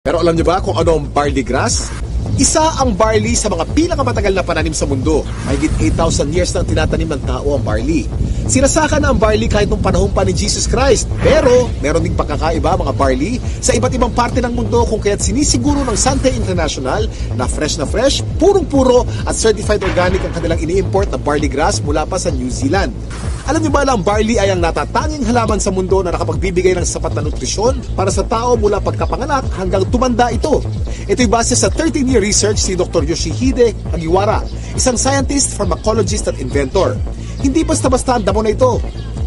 Pero alam niyo ba kung ano ang barley grass? Isa ang barley sa mga pinakamatagal na pananim sa mundo. Mahigit 8,000 years nang tinatanim ng tao ang barley. Sinasaka na ang barley kahit nung panahon pa ni Jesus Christ. Pero meron ding pagkakaiba mga barley sa iba't ibang parte ng mundo kung kaya't sinisiguro ng Sante International na fresh, purong-puro at certified organic ang kanilang ini-import na barley grass mula pa sa New Zealand. Alam niyo ba na ang barley ay ang natatanging halaman sa mundo na nakapagbibigay ng sapat na nutrisyon para sa tao mula pagkapanganak hanggang tumanda ito? Ito'y base sa 13-year research si Dr. Yoshihide Hagiwara, isang scientist, pharmacologist at inventor. Hindi basta-basta ang damo na ito.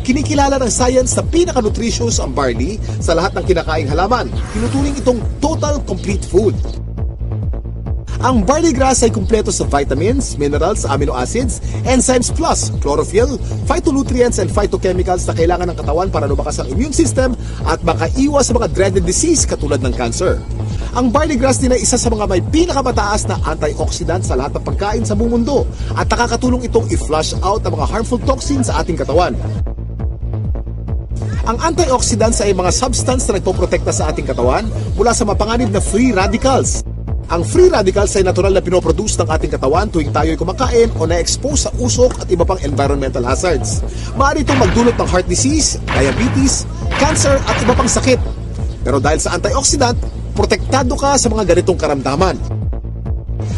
Kinikilala ng science na pinaka-nutritious ang barley sa lahat ng kinakaing halaman. Tinuturing itong total complete food. Ang barley grass ay kumpleto sa vitamins, minerals, amino acids, enzymes plus chlorophyll, phytonutrients and phytochemicals na kailangan ng katawan para lumakas ang immune system at makaiwas sa mga dreaded disease katulad ng cancer. Ang barley grass din ay isa sa mga may pinakamataas na antioxidant sa lahat ng pagkain sa buong mundo at nakakatulong itong i-flush out ang mga harmful toxins sa ating katawan. Ang antioxidants ay mga substance na nagpoprotekta sa ating katawan mula sa mapanganib na free radicals. Ang free radicals ay natural na pinoproduce ng ating katawan tuwing tayo'y kumakain o na-expose sa usok at iba pang environmental hazards. Maaari itong magdulot ng heart disease, diabetes, cancer at iba pang sakit. Pero dahil sa antioxidant, protektado ka sa mga ganitong karamdaman.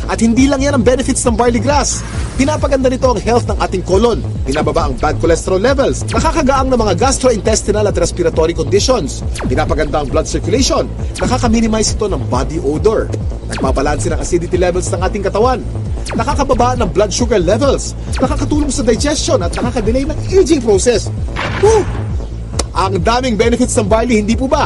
At hindi lang yan ang benefits ng barley grass. Pinapaganda nito ang health ng ating colon. Binababa ang bad cholesterol levels. Nakakagaang ng mga gastrointestinal at respiratory conditions. Pinapaganda ang blood circulation. Nakaka-minimize ito ng body odor. Nagbabalanse ng acidity levels ng ating katawan. Nakakababa ng blood sugar levels. Nakakatulong sa digestion at nakakadelay ng aging process. Ang daming benefits ng barley, hindi po ba?